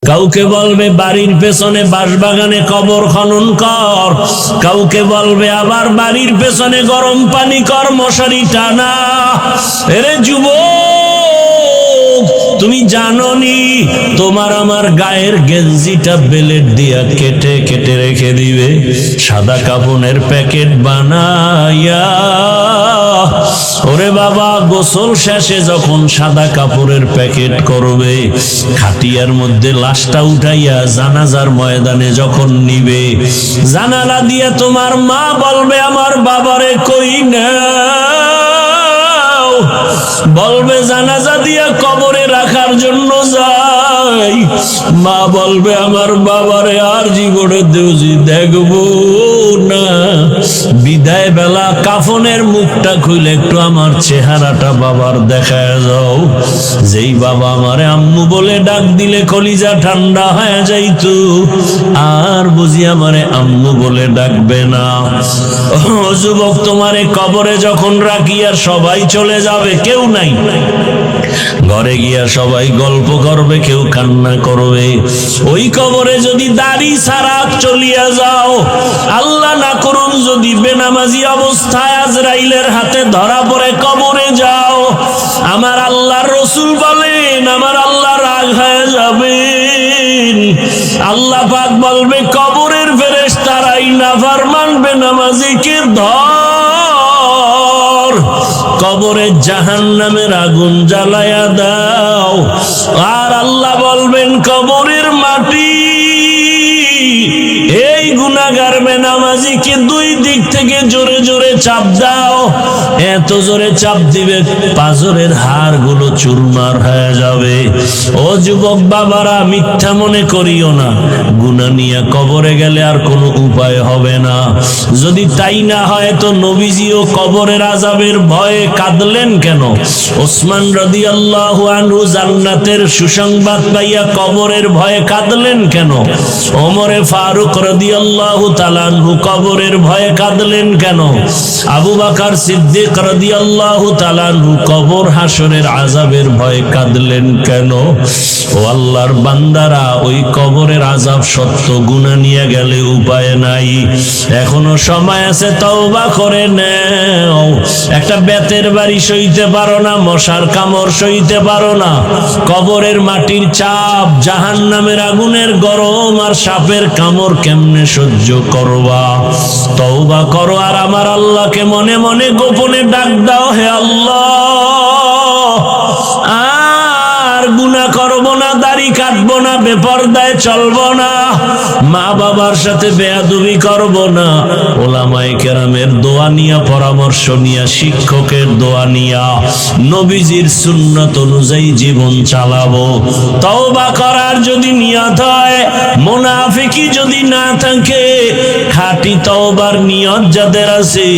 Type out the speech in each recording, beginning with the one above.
কাউকে বলবে বাড়ির পেছনে বাঁশবাগানে কবর খনন কর, কাউকে বলবে আবার বাড়ির পেছনে গরম পানি কর, মশারি টানা। এরে যুবক, তুমি জানোনি তোমার আমার গায়ের গেঞ্জিটা বেলেট দিয়া কেটে কেটে রেখে দিবে, সাদা কাপড়ের প্যাকেট বানাইয়া। ওরে বাবা, গোসল শেষে যখন সাদা কাপড়ের প্যাকেট করবে, খাটিয়ার মধ্যে লাশটা উঠাইয়া জানাজার ময়দানে যখন নিবে, জানালা দিয়ে তোমার মা বলবে আমার বাবারে কই না, বলবে জানাজা দিয়া কবরে রাখার জন্য যাই। মা বলবে আমার বাবারে আর জীবনে দেখবো না, বিদায় বেলা কাফনের মুখটা খুলে একটু আমার চেহারাটা বাবার দেখায় যাও। যেই বাবা আমারে আম্মু বলে ডাক দিলে কলিজা ঠান্ডা হয়ে যাইতো, আর বুঝি আমারে আম্মু বলে ডাকবে না। ও যুবক, তোমারে কবরে যখন রাখিয়া সবাই চলে যাবে, কেউ নাই, ঘরে গিয়া সবাই গল্প করবে, কেউ কান্না করবে। ওই কবরে যদি দাড়ি ছাড়া চলিয়া যাও, আল্লাহ না করুন যদি বেনামাজি অবস্থায় আজরাইলের হাতে ধরা পড়ে কবরে যাও, আমার আল্লাহর রাসূল বলেন আমার আল্লাহ রাগ হয়ে যাবেন। আল্লাহ পাক বলবে কবরের ফেরেশতারাই নাফরমান বেনামাজিকে ধর, কবরে জাহান্নামের আগুন জ্বালায়া দাও। আর আল্লাহ বলবেন কবরের মাটি এই গুনাহগার বেনামাজিকে দুই দিক থেকে জোরে জোরে চাপ দাও। এত জোরে চাপ দিবে পাজরের হাড় গুলো চুরমার হয়ে যাবে। ও যুবক বাবারা, মিথ্যা মনে করিও না, গুনাহ নিয়ে কবরে গেলে আর কোনো উপায় হবে না। যদি তাই না হয় তো নবীজিও কবরের আযাবের ভয়ে কাঁদলেন কেন? ওসমান রাদিয়াল্লাহু আনহু জান্নাতের সুসংবাদ পাইয়া কবরের ভয়ে কাঁদলেন কেন? ওমরে ফারুক রাদিয়াল্লাহু তাআলা আনহু কবরের ভয়ে কাঁদলেন কেন? আবু বকর সিদ্দিক রাদিয়াল্লাহু তাআলা আনহু কবর হাসরের আযাবের ভয়ে কাঁদলেন কেন? ও আল্লাহর বান্দারা, ওই কবরের আযাব সত্য, গুনাহ নিয়ে গেলে উপায় নাই, এখনো সময় আছে, তওবা করে নাও। একটা বেতের বাড়ি সইতে পারো না, মশার কামড় সইতে পারো না, কবরের মাটির চাপ, জাহান্নামের আগুনের গরম আর সাপের কামড় কেমনে সহ্য করবা? তওবা করো আর আমার আল্লাহকে মনে মনে গোপনে ডাক দাও, হে আল্লাহ আর গুনাহ করব না, দাড়ি কাটবো না, বেপরদায় চলবো না, মা বাবার সাথে বেয়াদবি করব না, ওলামায়ে কেরামের দোয়া নিয়া, পরামর্শ নিয়া, শিক্ষকের দোয়া নিয়া, নবীজির সুন্নাত অনুযায়ী জীবন চালাবো। তওবা করার যদি নিয়ত হয়, মুনাফিকি যদি না থাকে, খাঁটি তওবার নিয়ত যাদের আছে,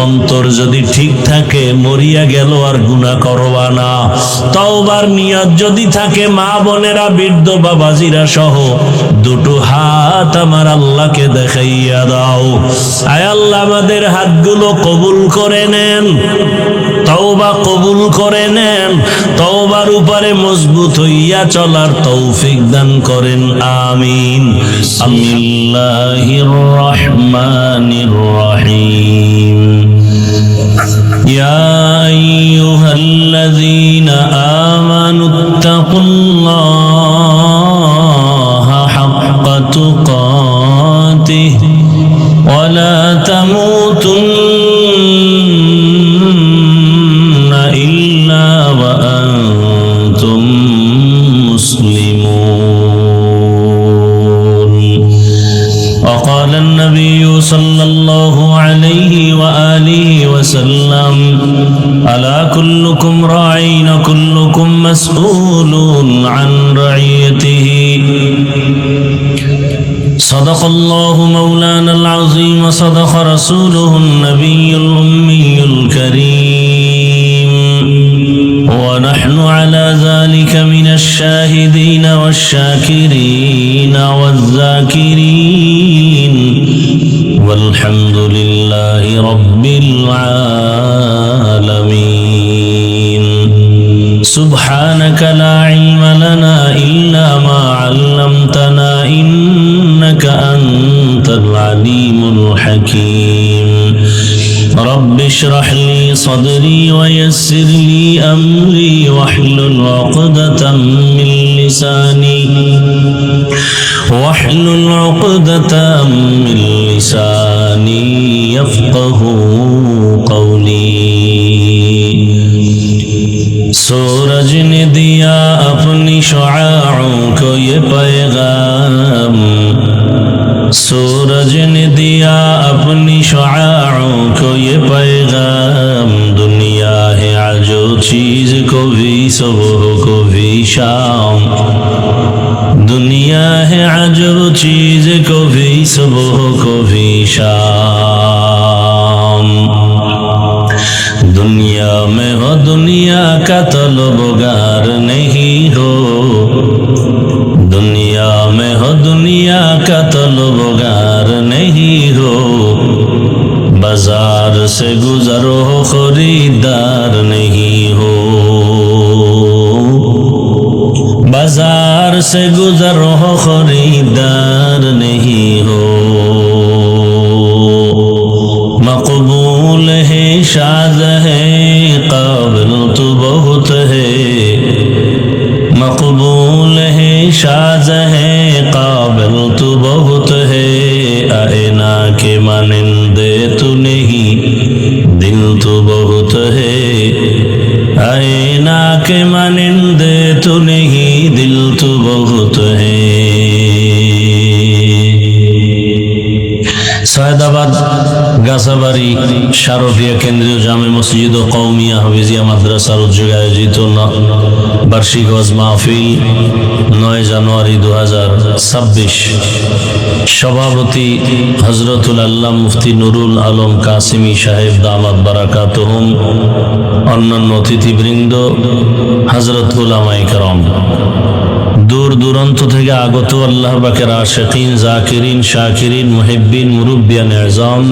অন্তর যদি ঠিক থাকে, মরিয়া গেল আর গুনাহ করবা না। তওবার নিয়ত যদি থাকে, মা বোনেরা, বৃদ্ধ বাবাজিরা সহ দুটো হাত আমার আল্লাহকে দেখাইয়া দাও। আয় আল্লাহ, আমাদের হাতগুলো কবুল করে নেন, তওবা কবুল করে নেন, তওবার উপরে মজবুত হইয়া চলার তৌফিক দান করেন, আমিন। বিসমিল্লাহির রহমানির রহিম। ইয়া আইয়ুহাল্লাযীনা আমানুত্তাকুল্লাহা হাক্কা তুকাতিহি ওয়া লা তামুতুন্না ইল্লা ওয়া আনতুম মুসলিমুন। وقال النبي صلى الله عليه وآله وسلم ألا كلكم راعٍ وكلكم مسؤول عن رعيته. صدق الله مولانا العظيم وصدق رسوله النبي الأمي الكريم، ونحن على ذلك من الشاهدين والشاكرين والذاكرين، والحمد لله رب العالمين. سبحانك لا علم لنا إلا ما علمتنا علمتنا إنك أنت العليم الحكيم رب اشرح لي صدري ويسر لي أمري واحلل عقدة من لساني يفقه قولي सूरज ने दिया अपनी शुआओं को ये पैगाम सूरज ने दिया अपनी शुआओं को ये पैगाम दुनिया है आजो चीज को भी सुबह को भी शाम दुनिया है अजब चीज को भी सुबह को भी शाम दुनिया में हो दुनिया का तलबगार नहीं हो दुनिया में हो दुनिया का तलबगार नहीं हो बाजार से गुजरो खरीदार नहीं हो बाजार से गुजरो खरीदार नहीं हो मकबूल है शाद है काबिल तो बहुत है मकबूल है शाद है काबिल तो बहुत है आईना के मानिंदे तू नहीं दिल तो बहुत है आईना के मानिंदे तू नहीं दिल तो बहुत है সৈয়দাবাদ গাছাবাড়ি শারফিয়া কেন্দ্রীয় জামে মসজিদ ও কওমিয়া হাফিজিয়া মাদ্রাসার উদ্যোগে আয়োজিত বার্ষিক ওয়াজ মাহফিল 9 জানুয়ারি 2026 সভাপতি হযরতুল আল্লাহ মুফতি নুরুল আলম কাসিমি সাহেব দামাত বারাকাতুহুম অন্যান্য অতিথিবৃন্দ হযরত উলামায়ে কেরাম दूर दूरान्त থেকে আগত আল্লাহ পাকের আশিকিন জাকিরিন শাকিরিন মুহিব্বিন মুরব্বিয়ান আযম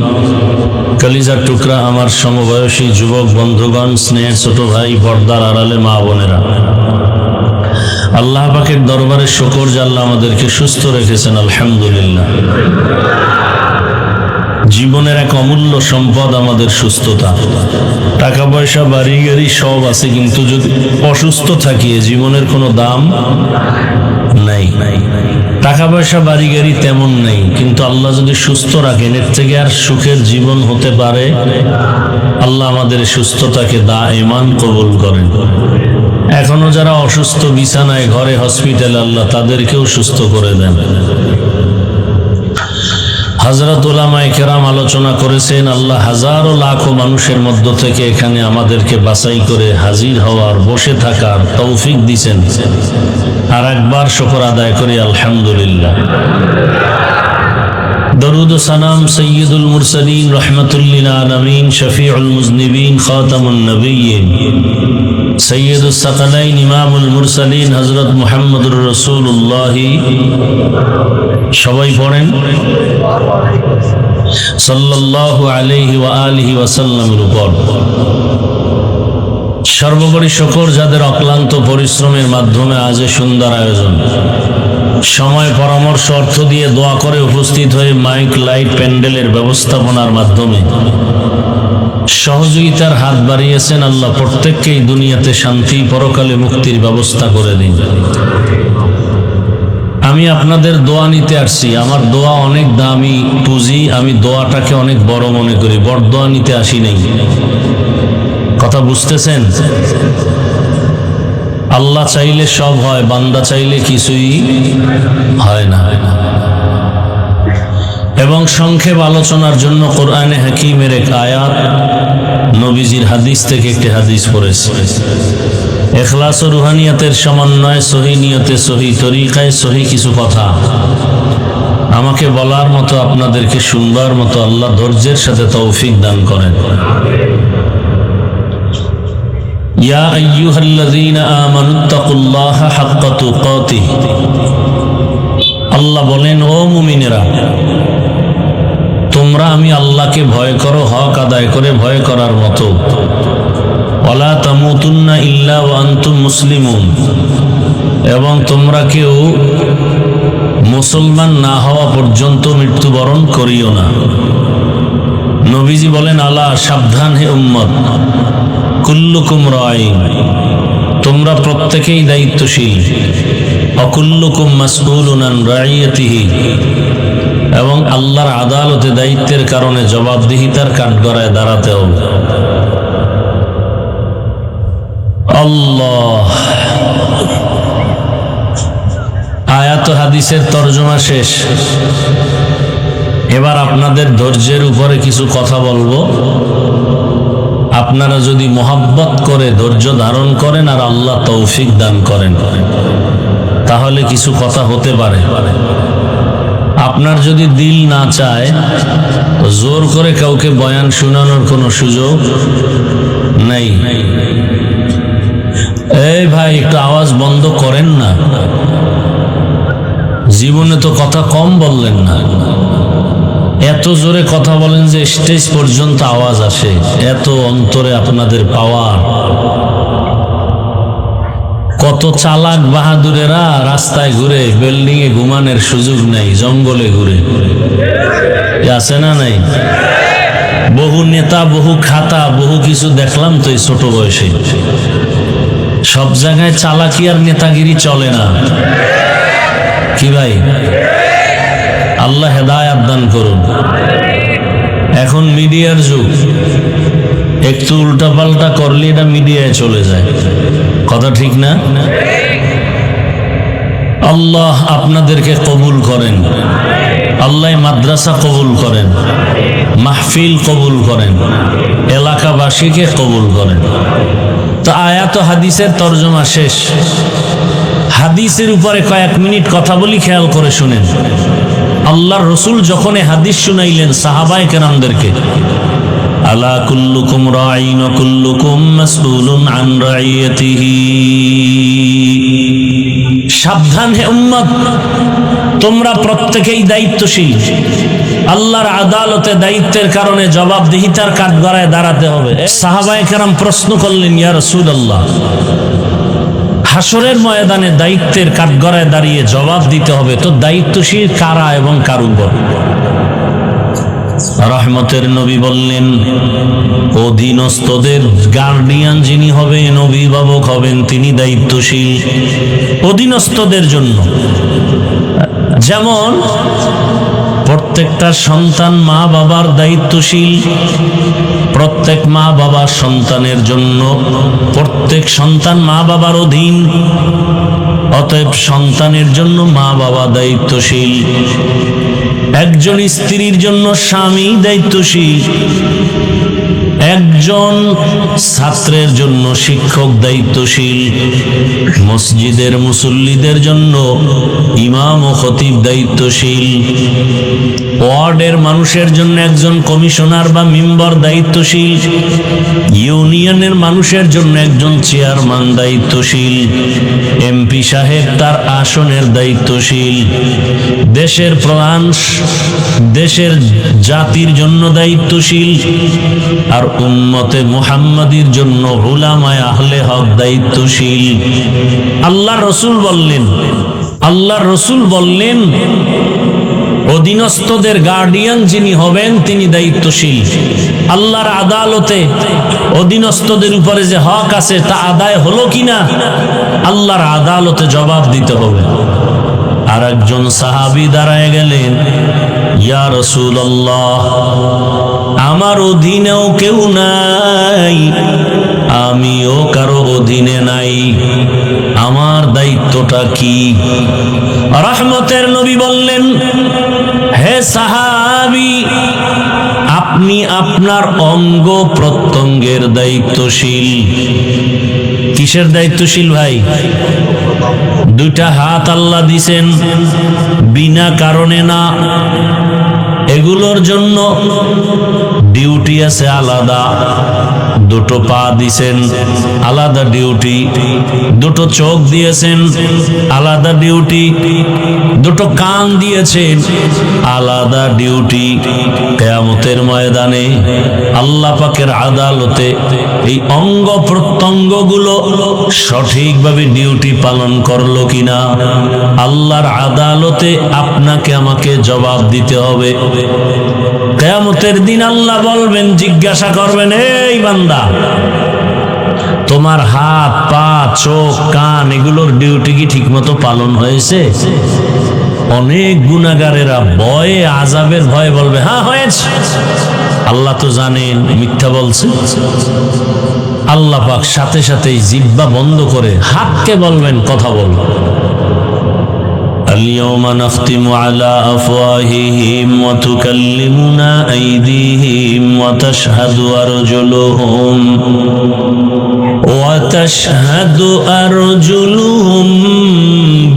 কলিজার টুকরা আমার সমবয়সী যুবক বন্ধুগণ স্নেহের ছোট ভাই পর্দার আড়ালে মা বোনেরা আল্লাহ পাকের দরবারে শুকর যে আল্লাহ আমাদেরকে সুস্থ রেখেছেন আলহামদুলিল্লাহ জীবনের এক অমূল্য সম্পদ আমাদের সুস্থতা টাকা পয়সা বাড়ি গাড়ি সব আছে কিন্তু যদি অসুস্থ থাকি জীবনের কোনো দাম নাই টাকা পয়সা বাড়ি গাড়ি তেমন নেই কিন্তু আল্লাহ যদি সুস্থ রাখেন এর থেকে আর সুখের জীবন হতে পারে আল্লাহ আমাদের সুস্থতাকে দাঈমান কবুল করেন এখনো যারা অসুস্থ বিছানায় ঘরে হসপিটালে আল্লাহ তাদেরকেও সুস্থ করে দেন হযরত উলামায়ে কেরাম আলোচনা করেছেন আল্লাহ হাজারো লাখো মানুষের মধ্য থেকে এখানে আমাদেরকে বাছাই করে হাজির হওয়ার বসে থাকার তৌফিক দিয়েছেন আর একবার শুকর আদায় করি আলহামদুলিল্লাহ দরুদ ও সালাম সাইয়্যিদুল মুরসালিন রাহমাতুল লিল আলামিন শফিউল মুজনিবিন খাতামুন নবিয়্যিন সৈয়দুস সাকালাইন ইমামুল মুরসালিন হযরত মুহাম্মদুর রাসূলুল্লাহ সবাই পড়েন সাল্লাল্লাহু আলাইহি ওয়া আলিহি ওয়াসাল্লামের উপর সর্বোপরি শুকর যাদের অক্লান্ত পরিশ্রমের মাধ্যমে আজ সুন্দর আয়োজন সময় পরামর্শ অর্থ দিয়ে দোয়া করে উপস্থিত হয়ে মাইক লাইট প্যান্ডেলের ব্যবস্থাপনার মাধ্যমে সহযোগিতার হাত বাড়িয়েছেন আল্লাহ প্রত্যেককেই দুনিয়াতে শান্তি পরকালে মুক্তির ব্যবস্থা করে দিন আমি আপনাদের দোয়া নিতে আসছি আমার দোয়া অনেক দামি পুঁজি আমি দোয়াটাকে অনেক বড় মনে করি বড় দোয়া নিতে আসি নাই কথা বুঝতেছেন আল্লাহ চাইলে সব হয় বান্দা চাইলে কিছুই হয় না এবং সংক্ষেপ আলোচনার জন্য কোরআনে হাকিমের এক আয়াত নবীজির হাদিস থেকে একটি হাদিস পড়েছি ইখলাস ও রুহানিয়াতের সমন্বয়ে সহি নিয়তে সহি তরিকায় সহি কিছু কথা আমাকে বলার মতো আপনাদেরকে শুনবার মতো আল্লাহ ধৈর্যের সাথে তৌফিক দান করেন ইয়া আইয়ুহাল্লাযীনা আমানুত্তাকুল্লাহা হাক্কা তুকাতিহ আল্লাহ বলেন ও মুমিনেরা তোমরা আমি আল্লাহকে ভয় করো হক আদায় করে ভয় করার মতো ওয়ালা তামুতুন্না ইল্লা ওয়া আনতুম মুসলিমুন, এবং তোমরা কেউ মুসলমান না হওয়া পর্যন্ত মৃত্যুবরণ করিও না। নবীজি বলেন, আলা সাবধান হে উম্মত, কুল্লুকুম রাঈন, তোমরা প্রত্যেকেই দায়িত্বশীল, অকুল্লুকুম মাসউলুন আন রাইয়াতিহি, এবং আল্লাহর আদালতে দায়িত্বের কারণে জবাবদিহিতার কাঠগড়ায় দাঁড়াতে হবে। আল্লাহ। আয়াত হাদিসের তরজমা শেষ। এবার আপনাদের ধৈর্যের উপরে কিছু কথা বলবো। আপনারা যদি মোহাব্বত করে ধৈর্য ধারণ করেন আর আল্লাহ তৌফিক দান করেন, তাহলে কিছু কথা হতে পারে। আপনার যদি দিল না চায়, জোর করে কাউকে বয়ান শোনানোর কোনো সুযোগ নেই। এই ভাই, একটু আওয়াজ বন্ধ করেন না। জীবনে তো কথা কম বললেন না, এত জোরে কথা বলেন যে স্টেজ পর্যন্ত আওয়াজ আসে। এত অন্তরে আপনাদের পাওয়ার। কত চালাক বাহাদুরেরা রাস্তায় ঘুরে, বিল্ডিং এ ঘুমানোর সুযোগ নেই, জঙ্গলে ঘুরে, আছে না নাই? বহু নেতা, বহু খাতা, বহু কিছু দেখলাম তো এই ছোট বয়সে। সব জায়গায় চালাকি আর নেতাগিরি চলে না, কি ভাই? আল্লাহ হেদায়াত দান করুন। এখন মিডিয়ার যুগ, একটু উল্টাপাল্টা করলে এটা মিডিয়ায় চলে যায়, কথা ঠিক না? আল্লাহ আপনাদেরকে কবুল করেন, আল্লাহ মাদ্রাসা কবুল করেন, মাহফিল কবুল করেন, এলাকাবাসীকে কবুল করেন। তো আয়াত হাদিসের তরজমা শেষ। হাদিসের উপরে কয়েক মিনিট কথা বলি, খেয়াল করে শুনেন। আল্লাহর রসুল যখন হাদিস শুনাইলেন সাহাবায়ে কেরামদেরকে, আলা কুল্লুকুম রাঈন ওয়া কুল্লুকুম মাসউলুন আন রাইয়াতিহি, সাবধান হে উম্মত, তোমরা প্রত্যেকেই দায়িত্বশীল, আল্লাহর আদালতে দায়িত্বের কারণে জবাবদিহিতার কাঠগড়ায় দাঁড়াতে হবে। সাহাবায়ে কেরাম প্রশ্ন করলেন, ইয়া রাসূলুল্লাহ, হাসরের ময়দানে দায়িত্বের কাঠগড়ায় দাঁড়িয়ে জবাব দিতে হবে, তো দায়িত্বশীল কারা এবং কার উপর? রহমতের নবী বললেন, অধীনস্থদের গার্ডিয়ান যিনি হবেন, অভিভাবক হবেন, তিনি দায়িত্বশীল অধীনস্থদের জন্য। যেমন প্রত্যেকটা সন্তান মা বাবার দায়িত্বশীল, প্রত্যেক মা বাবা সন্তানের জন্য, প্রত্যেক সন্তান মা বাবার অধীন, অতএব সন্তানের জন্য মা বাবা দায়িত্বশীল। একজন স্ত্রীর জন্য স্বামী দায়িত্বশীল, একজন ছাত্রের জন্য শিক্ষক দায়িত্বশীল, মসজিদের মুসল্লিদের জন্য ইমাম ও খতিব দায়িত্বশীল, ওয়ার্ডের মানুষের জন্য একজন কমিশনার বা মেম্বার দায়িত্বশীল, ইউনিয়নের মানুষের জন্য একজন চেয়ারম্যান দায়িত্বশীল, এমপি সাহেব তার আসনের দায়িত্বশীল, দেশের প্রধান দেশের জাতির জন্য দায়িত্বশীল, আর উম্মতে মুহাম্মাদির জন্য উলামায়ে আহলে হক দায়িত্বশীল। আল্লাহর রাসূল বললেন অধীনস্থদের গার্ডিয়ান যিনি হবেন তিনি দায়িত্বশীল। আল্লাহর আদালতে অধীনস্থদের উপরে যে হক আছে তা আদায় হলো কিনা আল্লাহর আদালতে জবাব দিতে হবে। আর একজন সাহাবী দাঁড়ায় গেলেন, ইয়া রাসূলুল্লাহ, আমার অধীনেও কেউ নাই, আমিও কারো অধীনে নাই, আমার দায়িত্বটা কি? রহমতের নবী বললেন, হে সাহাবী, আপনি আপনার অঙ্গ প্রত্যঙ্গের দায়িত্বশীল। কিসের দায়িত্বশীল ভাই? দুইটা হাত আল্লাহ দিছেন বিনা কারণে না, এগুলোর জন্য ডিউটি আছে আলাদা। দুটো পা দিয়েছেন, আলাদা ডিউটি। দুটো চোখ দিয়েছেন, আলাদা ডিউটি। দুটো কান দিয়েছেন, আলাদা ডিউটি। কিয়ামতের ময়দানে আল্লাহ পাকের আদালতে এই অঙ্গ প্রত্যঙ্গগুলো সঠিকভাবে ডিউটি পালন করলো কিনা আল্লাহর আদালতে আপনাকে আমাকে জবাব দিতে হবে। কিয়ামতের দিন আল্লাহ বলবেন, জিজ্ঞাসা করবেন, এই বান্দা, তোমার হাত, পা, চোখ, কান এগুলোর ডিউটি কি ঠিকমতো পালন হয়েছে? অনেক গুনাহগারেরা ভয়ে, আযাবের ভয়ে বলবে, হ্যাঁ হয়েছে। আল্লাহ তো জানেন মিথ্যা বলছে। আল্লাহ পাক সাথে সাথেই জিহ্বা বন্ধ করে হাতকে বলবেন, কথা বল। اليوم نختم على أفواههم وتكلمنا أيديهم وتشهد أرجلهم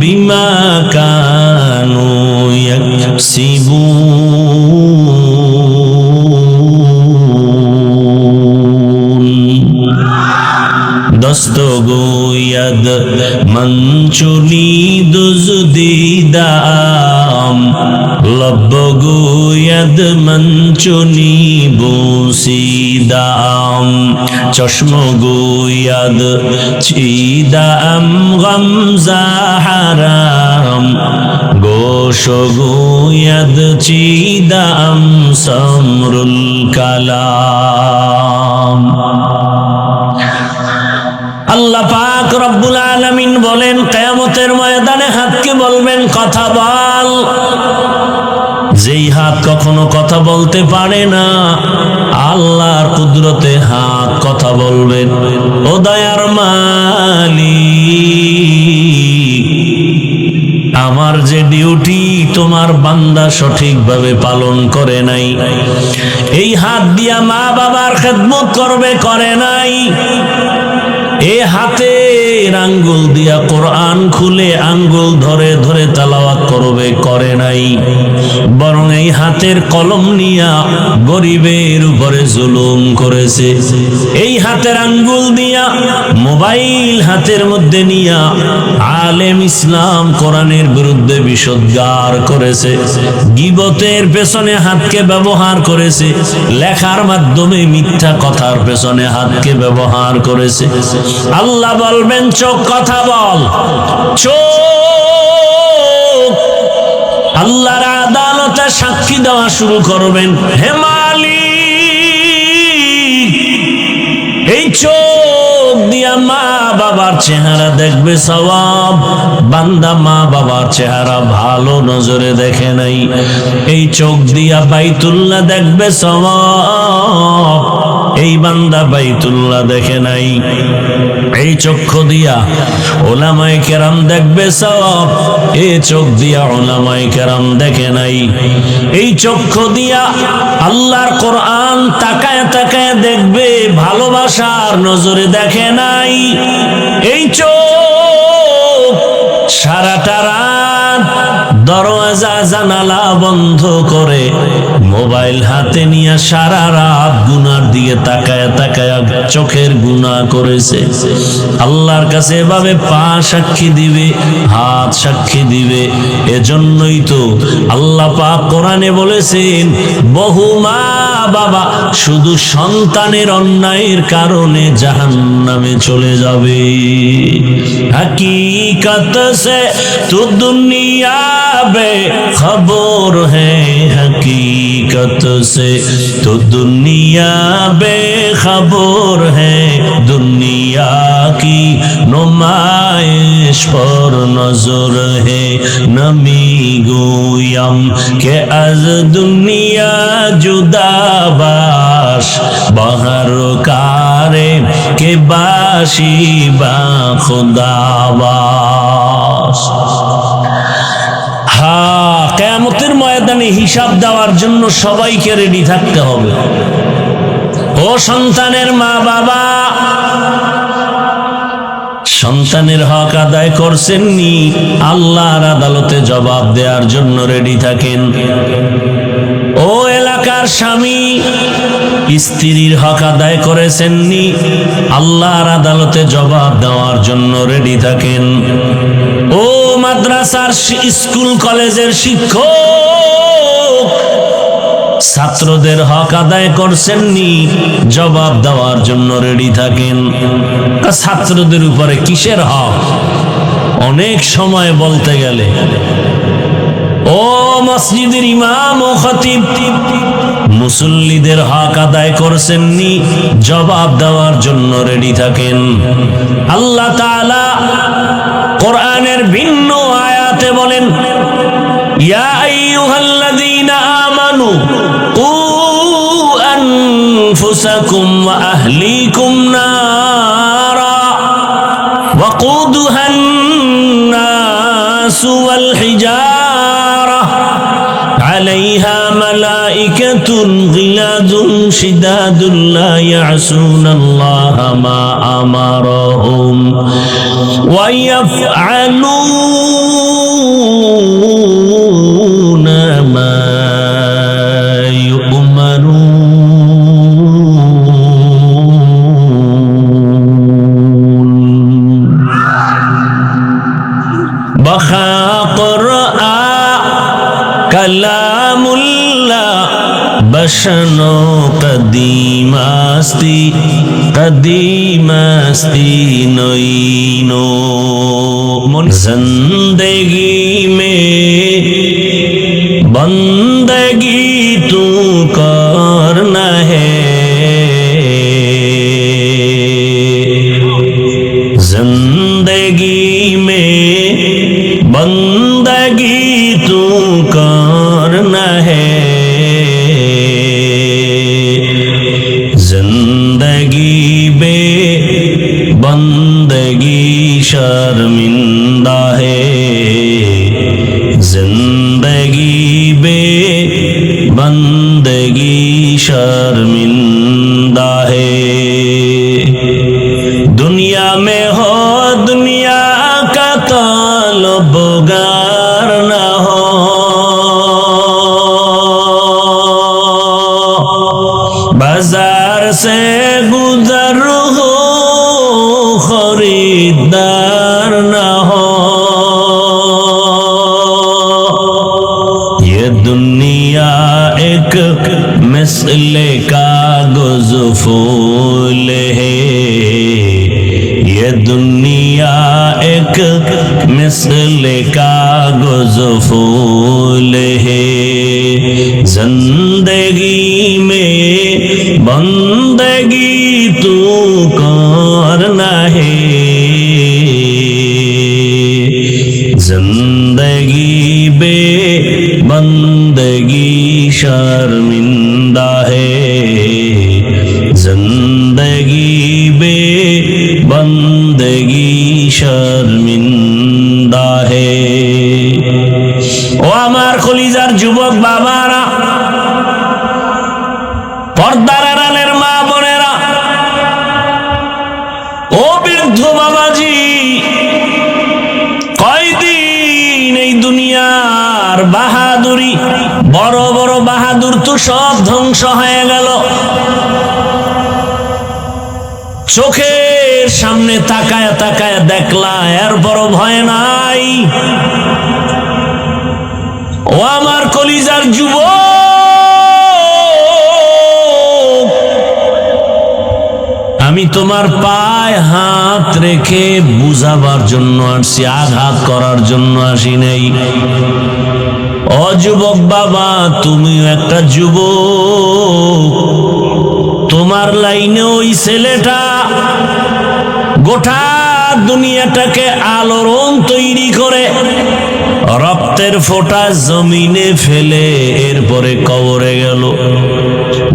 بما كانوا يكسبون دست گوید من چنید زدیدم لب گوید من چنی بوسیدم چشم گوید چیدم غم زهرم گوش گوید چیدم سمر الکلام আল্লাহ পাক রব্বুল আলামিন বলেন, কিয়ামতের ময়দানে হাতকে বলবেন, কথা বল। যেই হাত কখনো কথা বলতে পারে না, আল্লাহর কুদরতে হাত কথা বলবেন। ও দয়ার মালিক, আমার যে ডিউটি তোমার বান্দা সঠিকভাবে পালন করে নাই, এই হাত দিয়া মা বাবার খেদমত করবে, করে নাই। এ হাতের আঙ্গুল দিয়া কোরআন খুলে আঙ্গুল ধরে ধরে তেলাওয়াত করবে, করে নাই। বরং এই হাতের কলম নিয়া গরিবের উপরে জুলুম করেছে। এই হাতের আঙ্গুল দিয়া মোবাইল হাতের মধ্যে নিয়া আলেম ইসলাম কোরআনের বিরুদ্ধে বিষোদ্গার করেছে। গীবতের পেছনে হাতকে ব্যবহার করেছে। লেখার মাধ্যমে মিথ্যা কথার পেছনে হাতকে ব্যবহার করেছে। আল্লাহ বলবেন, চোখ কথা বল। চোখ আল্লাহর আদালতে সাক্ষী দেওয়া শুরু করবেন, হে মালিক, এই চোখ দিয়া মা বাবার চেহারা দেখবে সওয়াব। বান্দা মা বাবার চেহারা ভালো নজরে দেখে নাই। এই চোখ দিয়া বাইতুল্লাহ দেখবে সওয়াব। এই বান্দা বাইতুল্লাহ দেখে নাই। এই চক্ষু দিয়া উলামায়ে কেরাম দেখবে সওয়াব। এই চোখ দিয়া উলামায়ে কেরাম দেখে নাই। এই চক্ষু দিয়া আল্লাহর কোরআন তাকায় তাকায় দেখবে, ভালোবাসার নজরে দেখে নাই। এই চোখ সারাটা রাত দরওয়াজা জানালা বন্ধ করে মোবাইল হাতে নিয়ে সারা রাত গুনার দিকে তাকায় তাকায় চোখের গুনাহ করেছে। আল্লাহর কাছে এভাবে পা সাক্ষী দিবে, হাত সাক্ষী দিবে। এজন্যই তো আল্লাহ পাক কোরআনে বলেছেন, বহু মা বাবা শুধু সন্তানের অন্যায়ের কারণে জাহান্নামে চলে যাবে। हकीकत से तो दुनिया बेखबर है, हकीकत से तो दुनिया बेखबर है। दुनिया की नुमाइश पर नजर है, नमी गोयम के अज दुनिया जुदा बाश बहर कारे के बाशी बा খুদাবাস। হ্যাঁ, কিয়ামতের ময়দানে হিসাব দেওয়ার জন্য সবাইকে রেডি থাকতে হবে। ও সন্তানের মা বাবা, সন্তানের হক আদায় করছেননি, আল্লাহর আদালতে জবাব দেওয়ার জন্য রেডি থাকেন। ও এলাকার স্বামী, স্ত্রীর হক আদায় করেছেননি, আল্লাহর আদালতে জবাব দেওয়ার জন্য রেডি থাকেন। ও মাদ্রাসার স্কুল কলেজের শিক্ষক, ছাত্রদের হক আদায় করছেননি, জবাব দেওয়ার জন্য রেডি থাকেন। ছাত্রদের উপরে কিসের হক? অনেক সময় বলতে গেলে ও মসজিদের ইমাম ও খতিব, মুসল্লিদের হক আদায় করছেননি, জবাব দেওয়ার জন্য রেডি থাকেন। আল্লাহ তাআলা কোরআনের ভিন্ন আয়াতে বলেন, ইয়া আইয়ুহাল্লাযীনা আমানু কু আনফুসাকুম ওয়া আহলিকুম নারা ওয়াকুদুহান নাসু ওয়াল হিজারা আলাইহা মালাইকাতুন গিলাযুন শিদাদুন লা ইয়াসুনাল্লাহা মা আমারাহুম ওয়া ইয়াফআলুনা মা বশনো কদিমাস্তি কদিমাস্তি নইনো জিন্দগি মে বন্দগি তু করনা হে, জিন্দগি মে বন্দগি তু করনা হে, जिंदगी बे बंदगी शर्मिंदा है, जिंदगी बे बंदगी शर्मिंदा है। दुनिया में हो दुनिया का तलबगार न हो, बाजार से गुजर हो खरीदार न हो। ये दुनिया एक मिसले कागज फूल है, ये दुनिया एक मिसले कागज फूल है, जिंदगी में बंदगी तू करना है, जिंदगी बे बंदगी शर्मिंदा है, जिंदगी बे बंदगी शर्मिंदा है। ও আমার কলিজার যুবক বাবারা, পর্দার আড়ালের মা বোনেরা, ও বৃদ্ধ বাবাজি, কয়দিন এই দুনিয়ার বাহাদুরি, বড় বড় বাহাদুর তো সব ধ্বংস হয়ে গেল। চোখের সামনে তাকায় তাকায় দেখলা, এরপর ভয় নাই। ও আমার কলিজার যুবক, আমি তোমার পায়ে হাত রেখে বুঝাবার জন্য আসছি, আঘাত করার জন্য আসি নাই। ও যুবক বাবা, তুমিও একটা যুবক, তোমার লাইনে ওই ছেলেটা গোটা দুনিয়াটাকে আলোড়ন তৈরি করে রক্তের ফোঁটা জমিনে ফেলে এরপরে কবরে গেল,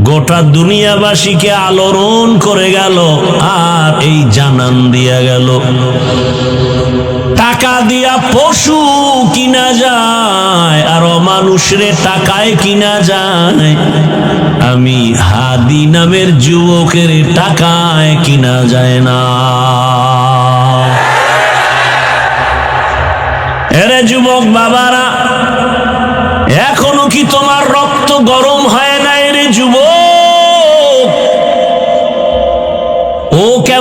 গোটা দুনিয়াবাসীকে আলোড়ন করে গেল, আর এই জানান দিয়া গেল। টাকা দিয়া পশু কিনা যায়, আর অমানুষরে টাকায় কিনা যায়, আমি হাদি নামের যুবকের টাকায় কিনা যায় না। এরে যুবক বাবারা, এখনো কি তোমার রক্ত গরম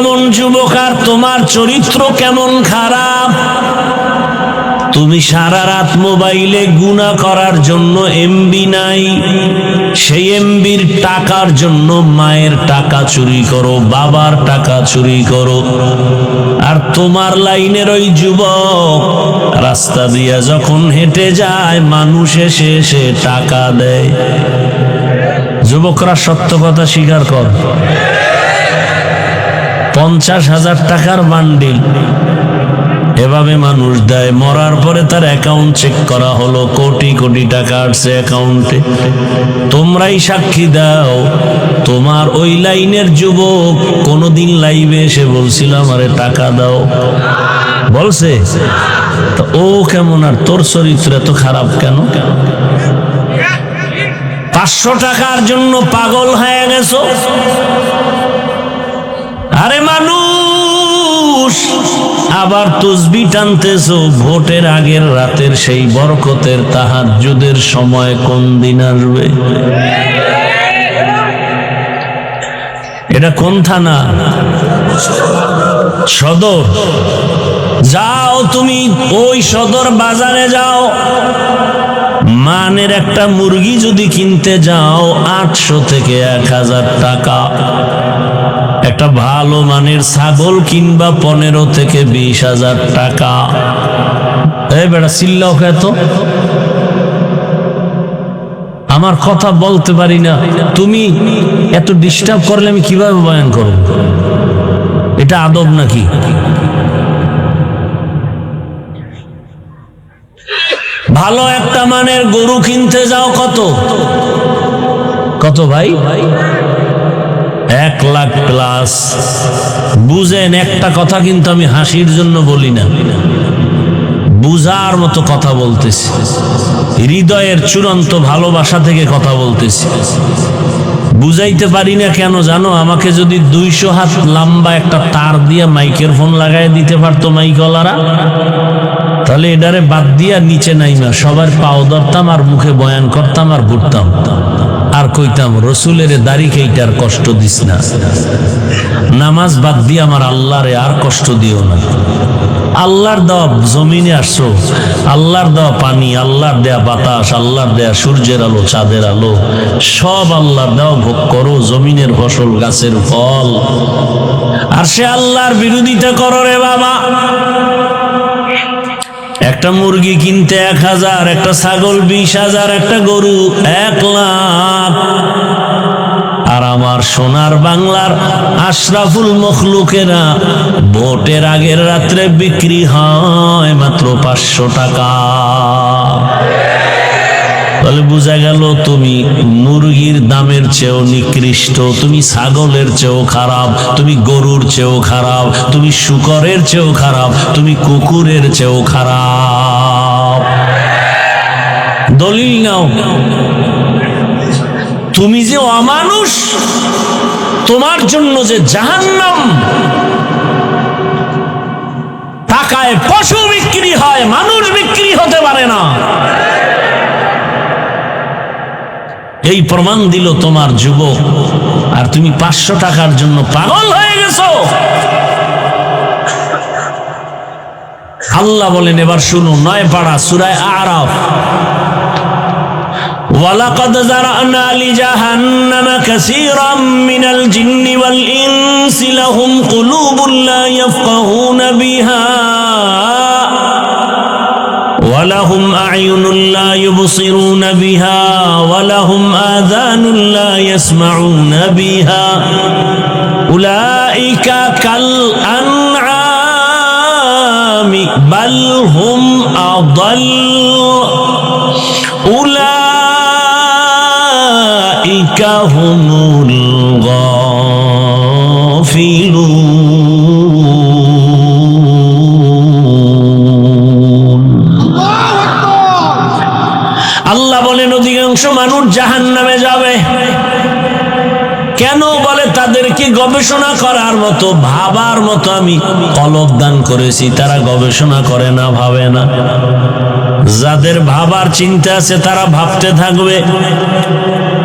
কেমন যুবক আর তোমার চরিত্র কেমন খারাপ। তুমি সারা রাত মোবাইলে গুনাহ করার জন্য এমবি নাই, সেই এমবির টাকার জন্য মায়ের টাকা চুরি করো, বাবার টাকা চুরি করো। আর তোমার লাইনের ওই যুবক রাস্তা দিয়া যখন হেঁটে যায়, মানুষ এসে এসে টাকা দেয়। যুবকরা সত্য কথা স্বীকার কর, 50,000 টাকার বান্ডিল এভাবে মানুষ দেয়। মরার পরে তার অ্যাকাউন্ট চেক করা হলো, কোটি কোটি টাকা আসছে অ্যাকাউন্টে। তোমরাই সাক্ষী দাও, তোমার ওই লাইনের যুবক কোনদিন লাইভে এসে বলছিল আমারে টাকা দাও? বলছে? তো ও কেমন আর তোর চরিত্র এত খারাপ কেন? 500 টাকার জন্য পাগল হয়ে গেছো? আরে মানুষ, আবার তসবিহ টানতেছো ভোটের আগের রাতের সেই বরকতের তাহাজ্জুদের সময় কোন দিন আসবে? এটা কোন থানা? সদর। যাও তুমি ওই সদর বাজারে যাও, মানের একটা মুরগি যদি কিনতে যাও 800 থেকে 1000 টাকা। একটা ভালো মানের ছাগল কিনবা 15 থেকে 20,000 টাকা। এই বেটা চিল্লাও এত, আমার কথা বলতে পারি না, তুমি এত ডিস্টার্ব করলে আমি কিভাবে বয়ান করব? এটা আদব নাকি? ভালো একটা মানের গরু কিনতে যাও কত কত ভাই? 1 লাখ প্লাস। বুঝেন একটা কথা, কিন্তু আমি হাসির জন্য বলি না, বুঝার মতো কথা বলতেছি, হৃদয়ের চূড়ান্ত ভালোবাসা থেকে কথা বলতেছি। বুঝাইতে পারি না কেন জানো? আমাকে যদি 200 হাত লম্বা একটা তার দিয়ে মাইকের ফোন লাগাই দিতে পারতো মাইকওয়ালারা, তাহলে এটারে বাদ দিয়া নিচে নাইমা সবার পাও ধরতাম আর মুখে বয়ান করতাম আর ঘুরতাম আর কইতাম রসুলের দাড়ি কেইটার কষ্ট দিস না, নামাজ বাদ দিয়ে আমার আল্লাহরে আর কষ্ট দিও না। আল্লাহর দেওয়া জমিনে আসছো, আল্লাহর দেওয়া পানি, আল্লাহর দেয়া বাতাস, আল্লাহর দেয়া সূর্যের আলো, চাঁদের আলো, সব আল্লাহর দেওয়া ভোগ করো, জমিনের ফসল, গাছের ফল। আর সে আল্লাহর বিরোধিতা করো রে বাবা। একটা মুরগি কিনতে 1000, একটা ছাগল 20,000, একটা গরু 1 লাখ। আর আমার সোনার বাংলার আশরাফুল মখলুকেরা ভোটের আগের রাত্রে বিক্রি হয় মাত্র 500 টাকা। তাহলে বোঝা গেল তুমি মুরগির দামের চেয়েও নিকৃষ্ট, তুমি ছাগলের চেয়েও খারাপ, তুমি গরুর চেয়েও খারাপ, তুমি শূকরের চেয়েও খারাপ, তুমি কুকুরের চেয়েও খারাপ। দলিল নাও। তুমি যে অমানুষ, তোমার জন্য যে জাহান্নাম। টাকায় পশু বিক্রি হয়, মানুষ বিক্রি হতে পারে না। এই প্রমাণ দিল তোমার যুবক। আর তুমি 500 টাকার জন্য পাগল হয়ে গেছো। আল্লাহ বলেন, এবার শুনো 9 পারা সূরা আরাফ, ওয়ালাকাদ যারানা লিজাহান্নামা কাসীরাম মিনাল জিন্নি ওয়াল ইনসি লাহুম কুলুবুন লা ইয়াফকাহুনা বিহা ওয়ালাহুম আ'য়ুনুন লা ইউবসিরুনা বিহা ওয়ালাহুম আযানুন লা ইয়াসমাউনা বিহা উলাইকা কাল আনআমি বাল হুম আদাল উলাইকা হুমুল গাফিলুন। আল্লাহ বলেন অধিকাংশ মানুষ জাহান্নামে যাবে। কেন বলে? তাদেরকে গবেষণা করার মতো, ভাবার মতো আমি কলব দান করেছি, তারা গবেষণা করে না, ভাবে না। যাদের ভাবার চিন্তা আছে তারা ভাবতে থাকবে,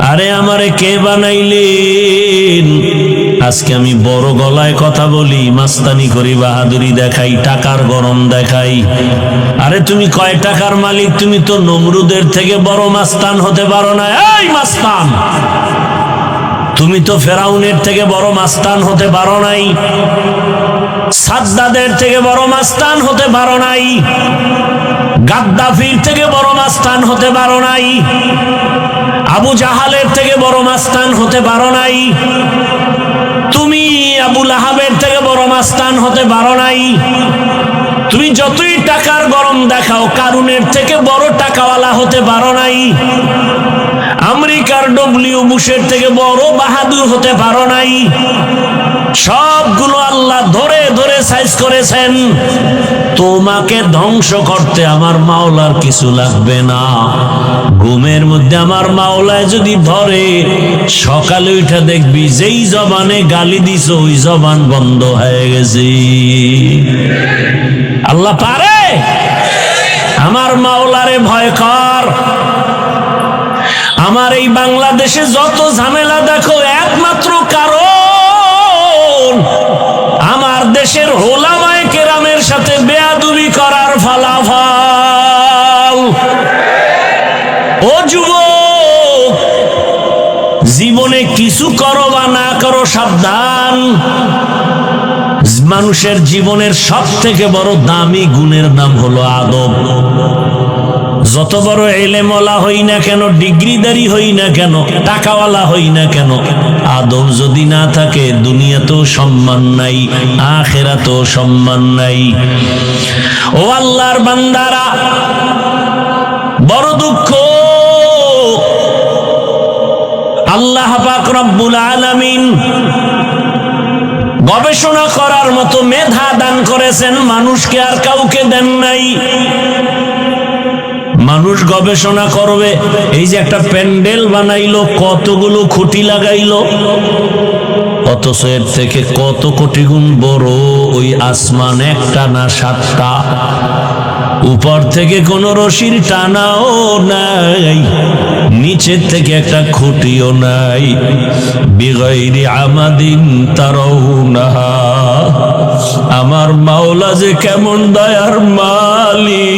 আরে আমারে কে বানাইলেন, আজকে আমি বড় গলায় কথা বলি, মাস্তানি করি, বাহাদুরি দেখাই, টাকার গরম দেখাই। আরে তুমি কয় টাকার মালিক? তুমি তো নমরুদের থেকে বড় মাস্তান হতে পারো না। এই মাস্তান, তুমি তো ফেরাউনের থেকে বড় মাস্তান হতে পারো নাই, সাদ্দাদের থেকে বড় মাস্তান হতে পারো নাই, গাদ্দাফির থেকে বড় মাস্তান হতে পারো নাই, আবু জাহালের থেকে বড় মাস্তান হতে পারো নাই, তুমি আবু লাহাবের থেকে বড় মাস্তান হতে পারো নাই। তুমি যতই টাকার গরম দেখাও, কারুনের থেকে বড় টাকাওয়ালা হতে পারো নাই, আমেরিকার ডব্লিউ বুশের থেকে বড় বাহাদুর হতে পারো নাই। সবগুলো আল্লাহ ধরে ধরে সাইজ করেছেন। তোমাকে ধ্বংস করতে আমার মাওলার কিছু লাগবে না। ঘুমের মধ্যে আমার মাওলায় যদি ধরে, সকালে উঠে দেখবি যেই জবানে গালি দিছ ওই জবান বন্ধ হয়ে গেছে। আল্লাহ পারে? আমার মাওলারে ভয় কর। আমার এই বাংলাদেশে যত ঝামেলা দেখো, একমাত্র কারণ আমার দেশের ওলামায়ে কেরামের সাথে বেয়াদবি করার ফলাফল। ও যুবক, জীবনে কিছু করো বা না করো, সাবধান। মানুষের জীবনের সব থেকে বড় দামি গুণের নাম হলো আদব। যত বড় এলেমওয়ালা হই না কেন, ডিগ্রিদারি হই না কেন, টাকাওয়ালা হই না কেন, আদব যদি না থাকে দুনিয়াতেও সম্মান নাই, আখিরাতেও সম্মান নাই। ও আল্লাহর বান্দারা, বড় দুঃখ, আল্লাহ পাক রব্বুল আলামিন গবেষণা করার মতো মেধা দান করেছেন, মানুষকে আর কাউকে দেন নাই। মানুষ গবেষণা করবে। এই যে একটা প্যান্ডেল বানাইলো, কতগুলো খুঁটি লাগাইলো, অথচ এর থেকে কত কোটি গুণ বড় ওই আসমান, একটা না সাতটা। উপর থেকে কোনো রশির টানাও নাই, নিচের থেকে একটা খুঁটিও নাই। বিগাইরি আমাদিন তারাউনাহা। আমার মাওলা যে কেমন দয়ার মালিক,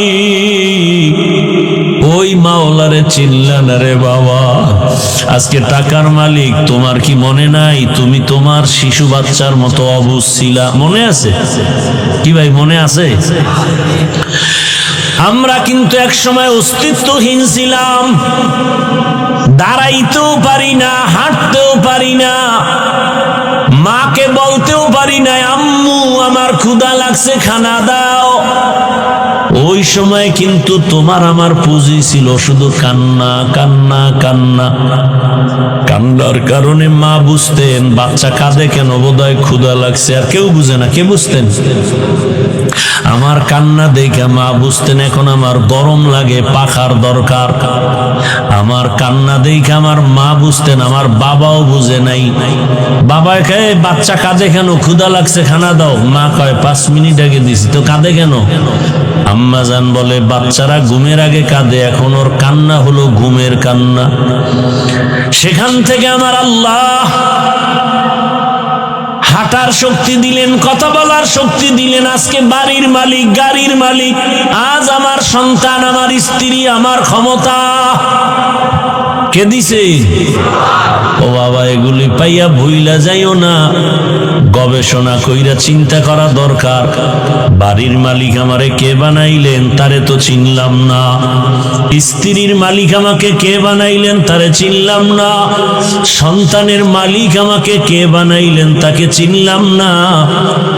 ওই মাওলারে চিল্লান রে বাবা। আজকে টাকার মালিক, তোমার কি মনে নাই তুমি তোমার শিশু বাচ্চার মতো অবুঝ ছিলা? মনে আছে কি ভাই? মনে আছে? আমরা কিন্তু এক সময় অস্তিত্বহীন ছিলাম, দাঁড়াইতেও পারি না, হাঁটতেও পারি না, মাকে বলতেও পারি না আম্মু আমার ক্ষুধা লাগছে, খানা দাও। ওই সময় কিন্তু তোমার আমার পুঁজি ছিল শুধু কান্না, কান্না, কান্না। কান্নার কারণে মা বুঝতেন বাচ্চা কাঁদে কেন, বোধহয় ক্ষুধা লাগছে। আর কেউ বুঝে না। কে বুঝতেন? আমার কান্না দেখে মা বুঝতেন এখন আমার গরম লাগে, পাখার দরকার। আমার কান্না দেখে আমার মা বুঝতেন, আমার বাবাও বুঝে নাই। বাবা কয় বাচ্চা কাঁদে কেন, ক্ষুধা লাগছে খানা দাও। মা কয় 5 মিনিট আগে দিছি তো, কাঁদে কেন? আম্মা জান বলে বাচ্চারা ঘুমের আগে কাঁদে, এখন ওর কান্না হলো ঘুমের কান্না। সেখান থেকে আমার আল্লাহ হাঁটার শক্তি দিলেন, কথা বলার শক্তি দিলেন। আজকে বাড়ির মালিক, গাড়ির মালিক। আজ আমার সন্তান, আমার স্ত্রী, আমার ক্ষমতা কে দিছে? ও বাবা, এগুলি পাইয়া ভুইলা যাইও না। গবেষণা কইরা চিন্তা করা দরকার। বাড়ির মালিক আমারে কে বানাইলেন, তারে তো চিনলাম না। স্ত্রীর মালিক আমাকে কে বানাইলেন, তারে চিনলাম না। সন্তানের মালিক আমাকে কে বানাইলেন, তাকে চিনলাম না।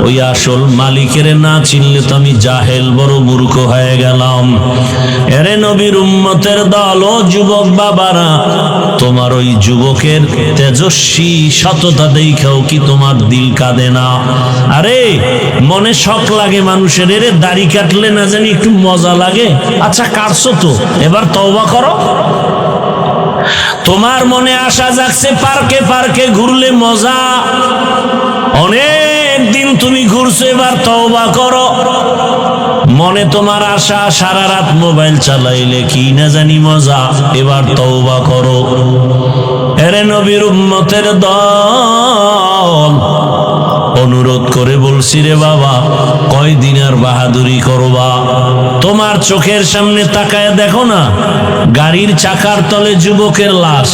ওই আসল মালিকের না চিনলে তো আমি জাহেল, বড় মূর্খ হয়ে গেলাম। এরে নবীর উম্মতের দল, ও যুবক বাবারা, তোমার ওই যুবকের তেজস্বী সততা দেখাও কি তোমার দিল কাঁদে না? আরে মনে শখ লাগে মানুষের, এরে দাড়ি কাটলে না জানি একটু মজা লাগে। আচ্ছা কাটছো তো, এবার তওবা করো। তোমার মনে আশা জাগছে পার্কে পার্কে ঘুরলে মজা। অনেক অনেকদিন তুমি ঘুরছো, এবার তওবা করো। মনে তোমার আশা সারা রাত মোবাইল চালাইলে কি না জানি মজা, এবার তওবা করো। এরে নবীর উম্মতের দল, অনুরোধ করে বলছি রে বাবা, কয়দিন আর বাহাদুরি করবা? তোমার চোখের সামনে তাকায় দেখো না, গাড়ির চাকার তলে যুবকের লাশ,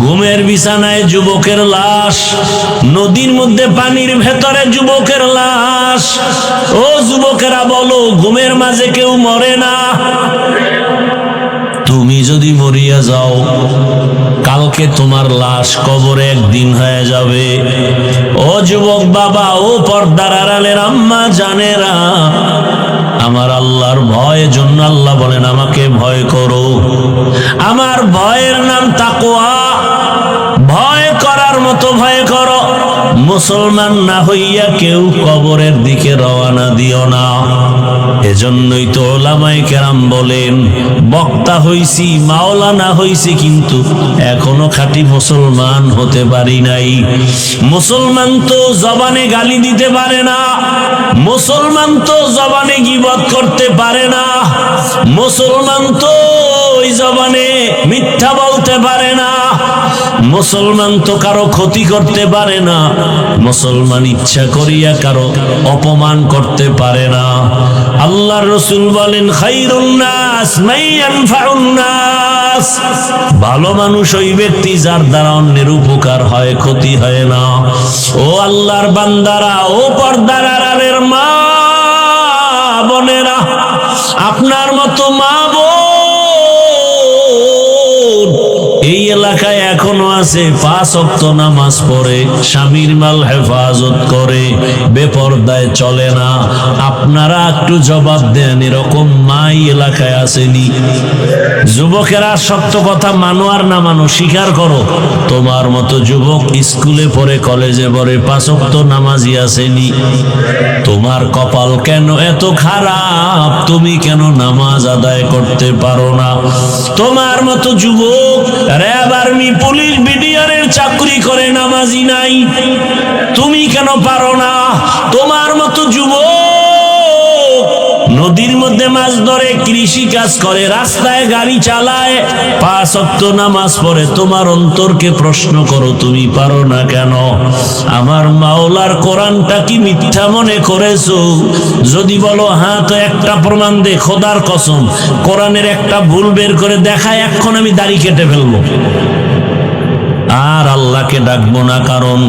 ঘুমের বিছানায় যুবকের লাশ, নদীর মধ্যে পানির ভেতরে যুবকের লাশ। ও যুবকেরা বলো, ঘুমের মাঝে কেউ মরে না? তুমি যদি মরিয়া যাও, কালকে তোমার লাশ কবরে একদিন হয়ে যাবে। ও যুবক বাবা, ও পর্দার আড়ালের আম্মা জানেরা, আমার আল্লাহর ভয়ের জন্য আল্লাহ বলেন আমাকে ভয় করো। আমার ভয়ের নাম তাকওয়া। ভয় করার মতো ভয় করো। মুসলমান না হইয়া কেউ কবরের দিকে রওনা দিও না। এজন্যই তো ওলামায়ে কেরাম বলেন, বক্তা হইছি, মাওলানা হইছি, কিন্তু এখনো খাঁটি মুসলমান হতে পারি নাই। মুসলমান তো জবানে গালি দিতে পারে না, মুসলমান তো জবানে গীবত করতে পারে না, মুসলমান তো ওই জবানে মিথ্যা বলতে পারে না, মুসলমান তো কারো ক্ষতি করতে পারে না, মুসলমান ইচ্ছা করিয়া কারো অপমান করতে পারে না। আল্লাহর রাসূল বলেন, খায়রুন নাস মান ইয়ানফাউন নাস, ভালো মানুষ ওই ব্যক্তি যার দ্বারা অন্যের উপকার হয়, ক্ষতি হয় না। ও আল্লাহর বান্দারা, ও পর্দার আড়ালের মা বোনেরা, আপনার মতো মা বোন এই এলাকায় এখনো আছে, 5 ওয়াক্ত নামাজ পড়ে, স্বামীর মাল হেফাজত করে, বেপরদায় চলে না। আপনারা একটু জবাব দেন, এরকম মাই এলাকায় আসেনি? যুবকেরা, সত্য কথা মানো আর না মানো, স্বীকার করো, তোমার মতো যুবক স্কুলে পড়ে, কলেজে পড়ে, 5 ওয়াক্ত নামাজি আসেনি? তোমার কপাল কেন এত খারাপ? তুমি কেন নামাজ আদায় করতে পারো না? তোমার মতো যুবক র্যাব, আর্মি, পুলিশ, বিডিআরের চাকরি করে, নামাজি নাই, তুমি কেন পারো না? তোমার মতো যুবক নদীর মধ্যে মাছ ধরে, কৃষি কাজ করে, রাস্তায় গাড়ি চালায়, 5 ওয়াক্ত নামাজ পড়ে, তোমার অন্তরকে প্রশ্ন করো, তুমি পারো না কেন? আমার মাওলার কোরআনটা কি মিথ্যা মনে করেছো? যদি বলো হ্যাঁ, তো একটা প্রমাণ দে, খোদার কসম, কোরআনের একটা ভুল বের করে দেখায়, এখন আমি দাড়ি কেটে ফেলবো। আর আল্লাহকে ডাকবো না, কারণ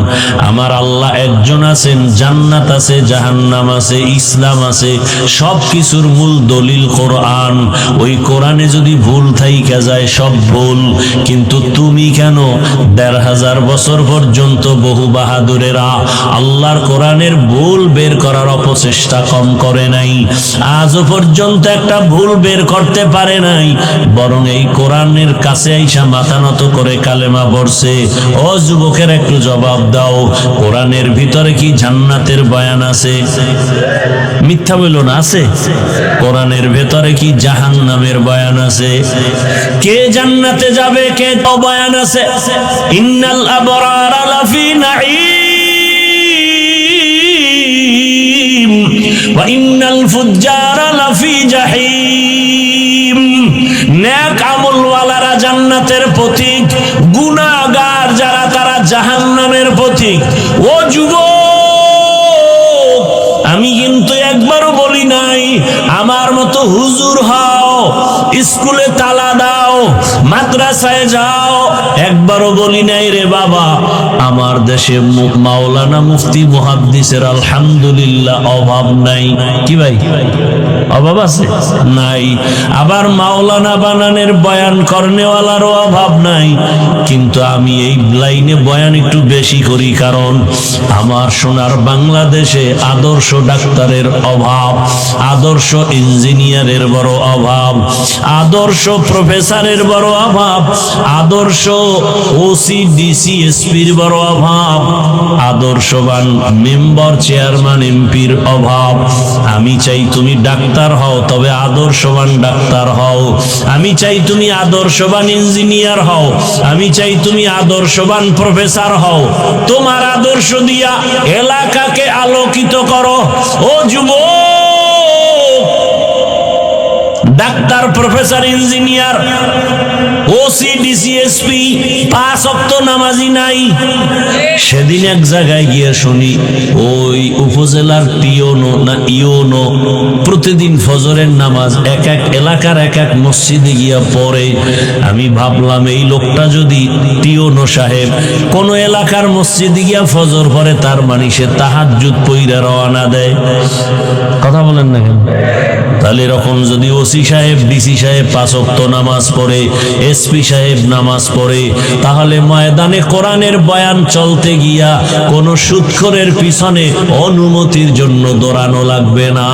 আমার আল্লাহ একজন আছেন। জান্নাত আছে, জাহান্নাম আছে, ইসলাম আছে, সব কিছুর মূল দলিল কোরআন। ওই কোরআনে যদি ভুল থাইকা যায়, সব ভুল। কিন্তু তুমি কেন 1500 বছর পর্যন্ত বহু বাহাদুরেরা আল্লাহর কোরআনের ভুল বের করার অপচেষ্টা কম করে নাই? আজও পর্যন্ত একটা ভুল বের করতে পারে নাই, বরং এই কোরআনের কাছে আইসা মাথা নত করে কালেমা পড়ছে। ও যুবকের, একটু জবাব দাও, কোরআনের ভিতরে কি জান্নাতের বয়ান আছে? মিথ্যা বলো না, আছে? কোরআনের ভেতরে কি জাহান্নামের বয়ান আছে? কে জান্নাতে যাবে, কে তো বয়ান আছে। ইন্নাল আবরারা লাফি নাঈম ওয়া ইন্নাল ফুজ্জারা লাফি জাহিম। নেক আমলওয়ালারা জান্নাতের পথিক, গুনাহগার যারা তারা জাহান্নামের পথিক। ও যুবক, আমি কিন্তু একবারও বলি নাই আমার মতো হুজুর হও, স্কুলে তালা দাও, মাদ্রাসায় যাও, একবারও বলি নাই রে বাবা। আমার দেশে মাওলানা, মুফতি, মুহাদ্দিসের আলহামদুলিল্লাহ অভাব নাই। কি ভাই, অভাব আছে? নাই। আবার মাওলানা বানানের বয়ান করনেওয়ালারও অভাব নাই। কিন্তু আমি এই লাইনে বয়ান একটু বেশি করি, কারণ আমার সোনার বাংলাদেশে আদর্শ ডাক্তারের অভাব, আদর্শ ইঞ্জিনিয়ারের বড় অভাব, আদর্শ প্রফেসরের প্রফেসরের বড় অভাব, আদর্শ ওসি ডিসি এসপির বড় অভাব, আদর্শবান মেম্বার চেয়ারম্যান এমপির অভাব। আমি চাই তুমি ডাক্তার হও, তবে আদর্শবান ডাক্তার হও। আমি চাই তুমি আদর্শবান ইঞ্জিনিয়ার হও। আমি চাই তুমি আদর্শবান প্রফেসর হও। তোমার আদর্শ দিয়া এলাকাকে আলোকিত করো। ও যুবক, doctor, professor, engineer, OC DC SP 5 ওয়াক্ত নামাজি নাই। সেদিন এক জায়গায় গিয়ে শুনি ওই উপজেলার টিওনো না ইওনো প্রতিদিন ফজরের নামাজ এক এক এলাকার এক এক মসজিদে গিয়া পড়ে। আমি ভাবলাম এই লোকটা যদি টিওনো সাহেব কোন এলাকার মসজিদে গিয়া ফজর পড়ে, তার মানে সে তাহাজ্জুদ পইরা রওনা দেয়। কথা বলেন না কেন? তাহলে এরকম যদি ওসি সাহেব ডিসি সাহেব 5 ওয়াক্ত নামাজ পড়ে, এসপি সাহেব নামাজ পড়ে, তাহলে ময়দানে কোরআনের বয়ান চলতে গিয়া কোন সুদখোরের পিছনে অনুমতির জন্য দৌড়ানো লাগবে না।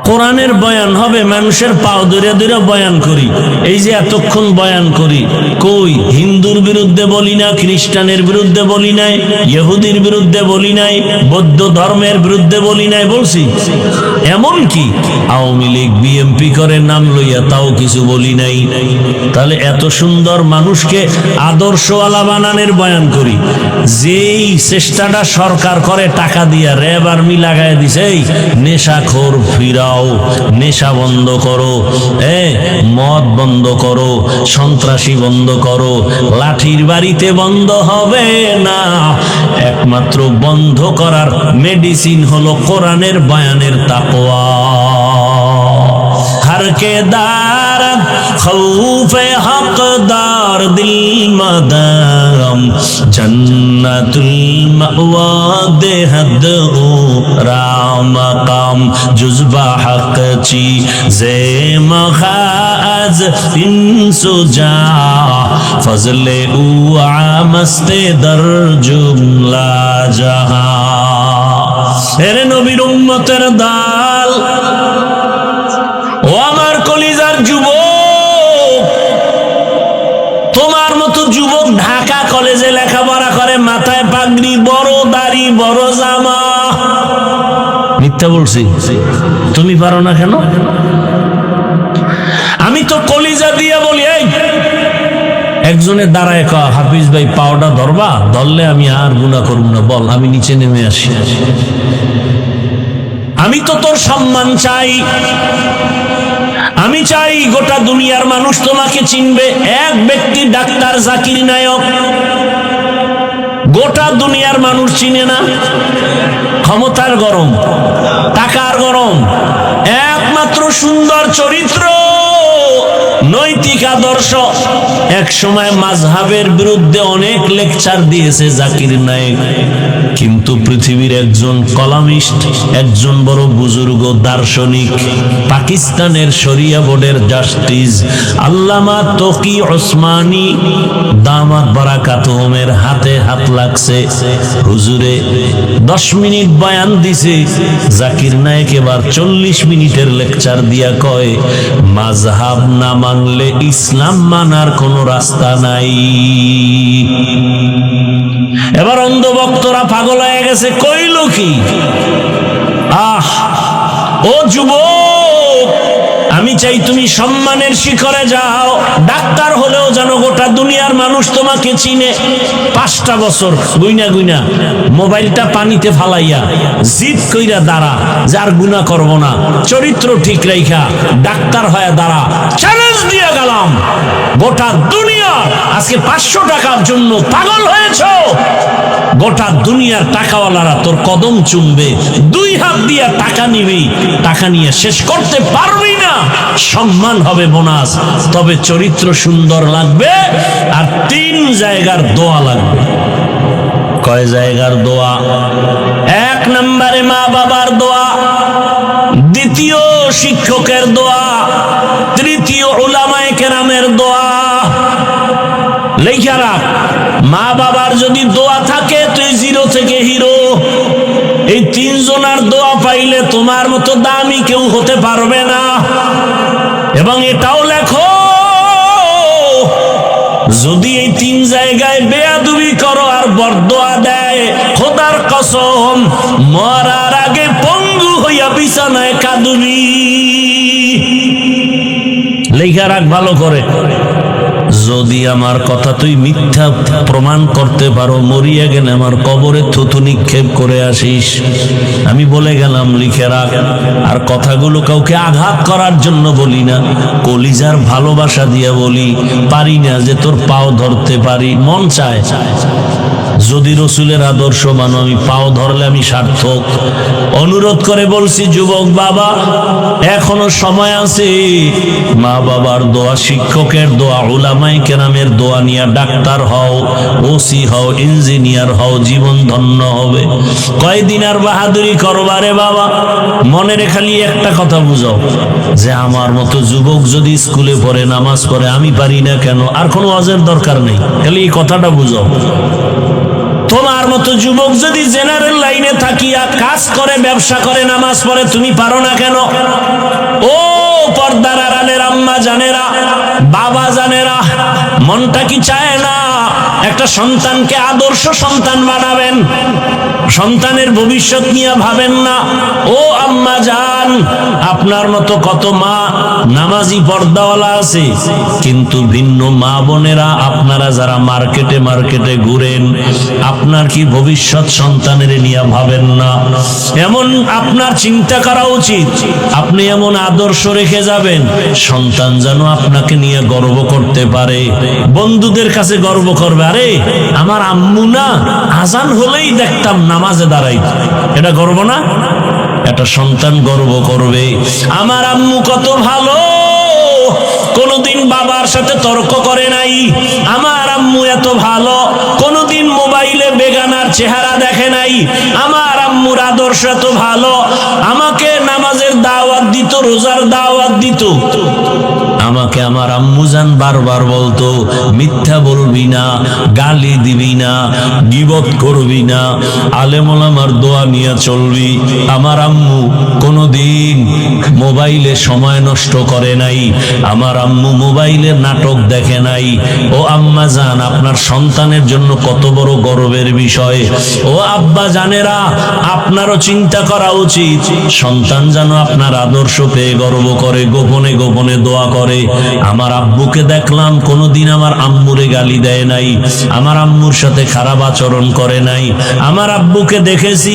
কোরআনের বয়ান হবে, মানুষের পাও ধরে ধরে বয়ান করি। এই যে এতক্ষণ বয়ান করি, কই হিন্দুর বিরুদ্ধে বলি না, খ্রিস্টানের বিরুদ্ধে বলি নাই, ইহুদির বিরুদ্ধে বলি নাই, বৌদ্ধ ধর্মের বিরুদ্ধে বলি নাই, বলছি? এমন কি আওয়ামী লীগ বিএমপি করে নাম লইয়া তাও কিছু বলি নাই। তাহলে এত সুন্দর মানুষকে আদর্শওয়ালা বানানোর বয়ান করি। যেই চেষ্টাটা সরকার করে টাকা দিয়া, র্যাব আর্মি লাগাই দিছে, এই নেশাখোর ফিরাও, নেশা বন্ধ করো, মদ বন্ধ করো, সন্ত্রাসী বন্ধ করো, লাঠির বাড়িতে বন্ধ হবে না। একমাত্র বন্ধ করার মেডিসিন হলো কোরআনের বয়ানের তাকওয়া। हर के दार खौफे हकदार दिल मदाम जन्नतुल मअवा देहद ओ राम काम जुज़बा हक ची जे मखाज इंसुजा फजले उ आमस्ते दर जुमला जहां। एरे नबीर उम्मतेर दाल, ও আমার কলিজার যুবক, তোমার মতো যুবক ঢাকা কলেজে লেখাপড়া করে, মাথায় পাগড়ি, বড় দাড়ি, বড় জামা। মিথ্যা বলছি? তুমি পারো না কেন? আমি তো কলিজা দিয়ে বলি, এই একজনের দাঁড়ায় ক, হাফিজ ভাই পাওটা ধরবা, ধরলে আমি আর গুনাহ করব না, বল আমি নিচে নেমে আসি। আমি তো তোর সম্মান চাই। আমি চাই গোটা দুনিয়ার মানুষ তোমাকে চিনবে। এক ব্যক্তি ডাক্তার জাকির নায়ক, গোটা দুনিয়ার মানুষ চিনে না। ক্ষমতার গরম, টাকার গরম, একমাত্র সুন্দর চরিত্র, নৈতিক আদর্শ। এক সময় মাযহাবের বিরুদ্ধে অনেক লেকচার দিয়েছে জাকির নায়েক, কিন্তু পৃথিবীর একজন কলামিস্ট, একজন বড় বুজুর্গ দার্শনিক, পাকিস্তানের শরিয়া বোর্ডের জাস্টিস আল্লামা তকি ওসমানী দামাত বারাকাতুহুমের হাতে হাত লাগছে। হুজুরে 10 মিনিট বয়ান দিছে, জাকির নায়েক এবার 40 মিনিটের লেকচার দিয়া কয়, মাযহাব না মানলে ইসলাম মানার কোনো রাস্তা নাই। এবার অন্ধ ভক্তরা পাগল হয়ে গেছে, কইল কি? আহ ও যুবক, আমি চাই তুমি সম্মানের শিখরে যাও। ডাক্তার হলেও যেন গোটা দুনিয়ার মানুষ তোমাকে চিনে। 5টা বছর গুইনা গুইনা মোবাইলটা পানিতে ফালাইয়া জিদ কইরা দাঁড়া, যার গুনাহ করব না, চরিত্র ঠিক রাইখা ডাক্তার হয়ে দাঁড়া। চ্যালেঞ্জ দিয়ে গেলাম, গোটা দুনিয়া আজকে 500 টাকার জন্য পাগল হয়েছো। গোটা দুনিয়ার টাকাওয়ালারা তোর কদম চুমবে, 2 হাত দিয়া টাকা নিবি, টাকা নিয়ে শেষ করতে পারবি না। সম্মান হবে বোনাস, তবে চরিত্র সুন্দর লাগবে। আর 3 জায়গার দোয়া লাগবে। কয় জায়গার দোয়া? 1 নম্বরে মা বাবার দোয়া, দ্বিতীয় শিক্ষকের দোয়া, তৃতীয় উলামায়ে কেরামের দোয়া। লেখা রাখ, মা বাবার যদি দোয়া থাকে তুই 0 থেকে হিরো। এই তিনজনের দোয়া পাইলে তোমার মতো দামি কেউ হতে পারবে না। এবং এটাও লেখো, যদি এই তিন জায়গায় বেয়াদবি করো আর বরদোয়া দেয়, খোদার কসম মরার আগে পঙ্গু হইয়া বিছানায় কাঁদবি। লেখা রাখ ভালো করে। যদি আমার কথা তুই মিথ্যা প্রমাণ করতে পারো, মরিয়া গেলে আমার কবরে থুতু নিক্ষেপ করে আসিস। আমি বলে গেলাম, লিখে রাখ। আর কথাগুলো কাউকে আঘাত করার জন্য বলি না, কলিজার ভালোবাসা দিয়া বলি। পারি না যে তোর পাও ধরতে পারি, মন চায়। যদি রসুলের আদর্শ মানো, আমি পাও ধরলে আমি সার্থক। অনুরোধ করে বলছি, যুবক বাবা, এখনো সময় আছে। মা বাবার দোয়া, শিক্ষকের দোয়া, উলামায়ে কেরামের দোয়া নিয়ে ডাক্তার হও, ওসি হও, ইঞ্জিনিয়ার হও, জীবন ধন্য হবে। কয়দিন আর বাহাদুরি করবারে বাবা? মনে রে খালি একটা কথা বুঝাও, যে আমার মতো যুবক যদি স্কুলে পড়ে, নামাজ পড়ে, আমি পারি না কেন? আর কোনো ওয়াজের দরকার নেই, খালি এই কথাটা বুঝাও। তোমার মতো যুবক যদি জেনারেল লাইনে থাকিয়া কাজ করে, ব্যবসা করে, নামাজ পড়ে, তুমি পারো না কেন? ও পর্দার আড়ালের আম্মা জানেরা, বাবা জানেরা, মনটা কি চায় না একটা সন্তানকে আদর্শ সন্তান বানাবেন? সন্তানের ভবিষ্যৎ নিয়ে ভাবেন না? ও আম্মা জান, আপনার মতো কত মা নামাজি পর্দাওয়ালা আছে, কিন্তু ভিন্ন মা বোনেরা, আপনারা যারা মার্কেটে মার্কেটে ঘুরেন, আপনার কি ভবিষ্যৎ সন্তানের নিয়ে ভাবেন না? এমন আপনার চিন্তা করা উচিত, আপনি এমন আদর্শ রেখে যাবেন, সন্তান যেন আপনাকে নিয়ে গর্ব করতে পারে, বন্ধুদের কাছে গর্ব করবে, আরে আমার আম্মু না আজান হলেই দেখতাম নামাজে দাঁড়াইত। এটা গর্ব না? একটা সন্তান গর্ব করবে, আমার আম্মু কত ভালো, কোনদিন বাবার সাথে তর্ক করে নাই, আমার আম্মু এত ভালো, কোনদিন মোবাইলে বেগানার চেহারা দেখে নাই, আমার আম্মুর আদর্শ এত ভালো, আমাকে নামাজের দাওয়াত দিত, রোজার দাওয়াত দিত। আমাকে আমার আম্মু জান বারবার বলতো, মিথ্যা বলবি না, গালি দিবি না, গীবত করবি না, আলেম ওলামার দোয়া নিয়ে চলবি। আমার আম্মু কোনদিন মোবাইলে সময় নষ্ট করে নাই, আমার আম্মু মোবাইলে নাটক দেখে নাই। ও আম্মা জান, আপনার সন্তানের জন্য কত বড় গর্বের বিষয়। ও আব্বা জানেরা, আপনারও চিন্তা করা উচিত, সন্তান যেন আপনার আদর্শ পেয়ে গর্ব করে, গোপনে গোপনে দোয়া করে। আমার আব্বুকে দেখলাম কোনদিন আমার আম্মুরে গালি দেয় নাই, আমার আম্মুর সাথে খারাপ আচরণ করে নাই। আমার আব্বুকে দেখেছি,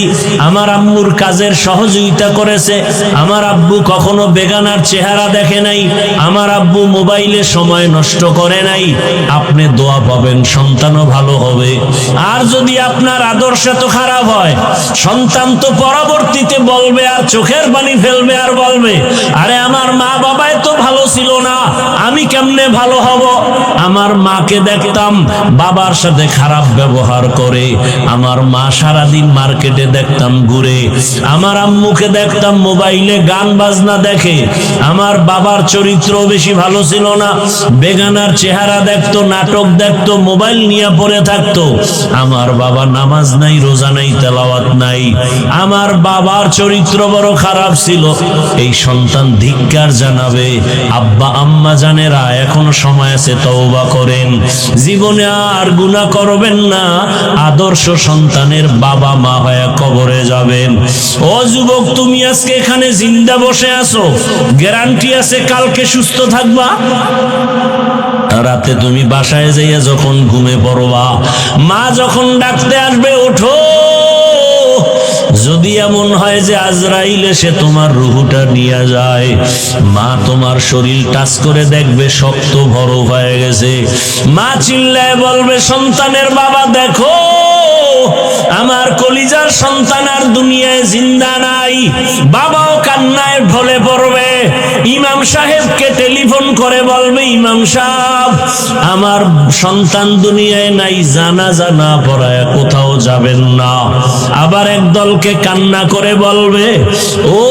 আমার আম্মুর কাজের সহযোগিতা করেছে। আমার আব্বু কখনো বেগানার চেহারা দেখে নাই, আমার আব্বু মোবাইলে সময় নষ্ট করে নাই। আপনি দোয়া পাবেন, সন্তানও ভালো হবে। আর যদি আপনার আদর্শ তো খারাপ হয়, সন্তান তো পরবর্তীতে বলবে, আর চোখের পানি ফেলবে, আর বলবে, আরে আমার মা বাবাই তো ভালো ছিল না, আমি কেমনে ভালো হব? আমার মাকে দেখতাম বাবার সাথে খারাপ ব্যবহার করে, আমার মা সারাদিন মার্কেটে দেখতাম ঘুরে, আমার আম্মুকে দেখতাম মোবাইলে গান বাজনা দেখে, আমার বাবার চরিত্র বেশি ভালো ছিল না, বেগানার চেহারা দেখতো, নাটক দেখতো, মোবাইল নিয়ে পড়ে থাকতো। আমার বাবা নামাজ নাই, রোজা নাই, তেলাওয়াত নাই, আমার বাবার চরিত্র বড় খারাপ ছিল। এই সন্তান ধিক্কার জানাবে। আব্বা আম্মা জানেরা, এখনো সময় আছে, তওবা করেন, জীবনে আর গুনাহ করবেন না। আদর্শ সন্তানের বাবা মা হয়ে কবরে যাবেন। ও যুবক, তুমি আজকে এখানে জিন্দা বসে আছো, গ্যারান্টি আছে কালকে সুস্থ থাকবা? রাতে তুমি বাসায় যাইয়া যখন ঘুমে পড়বা, মা যখন ডাকতে আসবে, ওঠো। যদি এমন হয় যে আজরাইল এসে তোমার রুহুটা নিয়ে যায়, মা তোমার শরীর টাচ করে দেখবে শক্ত বরফ হয়ে গেছে। মা চিল্লায় বলবে, সন্তানের বাবা দেখো, আমার কলিজার সন্তান আর দুনিয়ায় জিন্দা নাই। বাবাও কান্নায় ঢলে পড়বে, ইমাম সাহেবকে টেলিফোন করে বলবে, ইমাম সাহেব আমার সন্তান দুনিয়ায় নাই, জানাজা না পড়ায় কোথাও যাবেন না। আবার একদলকে কান্না করে বলবে, ও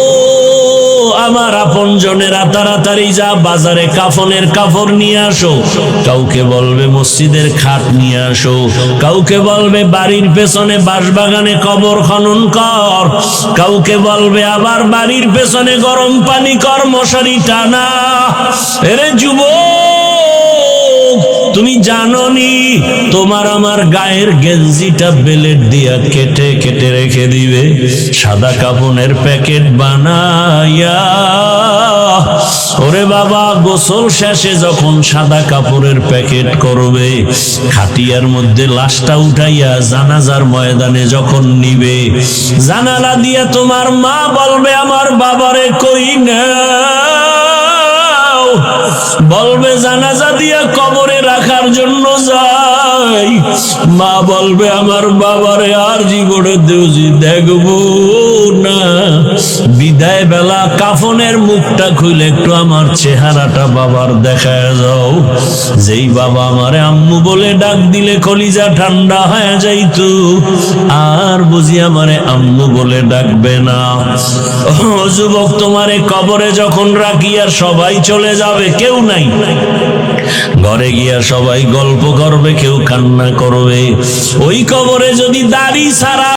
আমার আপন জনেরা তাড়াতাড়ি যা বাজারে কাফনের কাপড় নিয়ে আসো, কাউকে বলবে মসজিদের খাট নিয়ে আসো, কাউকে বলবে বাড়ির পেছনে বাঁশবাগানে কবর খনন কর, কাউকে বলবে আবার বাড়ির পেছনে গরম পানি কর, মশারি টানা। এরে যুবক, তুমি জানোনি তোমার আমার গায়ের গেঞ্জিটা বেলেট দিয়া কেটে কেটে রেখে দিবে, সাদা কাফনের প্যাকেট বানাইয়া। ওরে বাবা, গোসল শেষে যখন সাদা কাপড়ের প্যাকেট করবে, খাটিয়ার মধ্যে লাশটা উঠাইয়া জানাজার ময়দানে যখন নিবে, জানালা দিয়া তোমার মা বলবে আমার বাবারে কই না, বলবে জানাজা দিয়া কবরে রাখার জন্য যাই। মা বলবে আমার বাবারে আর জীবনে দেখবো না, বিদায় বেলা কাফনের মুখটা খুলে একটু আমার চেহারাটা বাবার দেখায় যাও। যেই বাবা আমারে আম্মু বলে ডাক দিলে কলিজা ঠান্ডা হয়ে যাইতো, আর বুঝি আমারে আম্মু বলে ডাকবে না। ও যুবক, তোমারে কবরে যখন রাখিয়া সবাই চলে যাবে, কেউ নাই, ঘরে গিয়া সবাই গল্প করবে, কেউ কান্না করবে। ওই কবরে যদি দাড়ি ছাড়া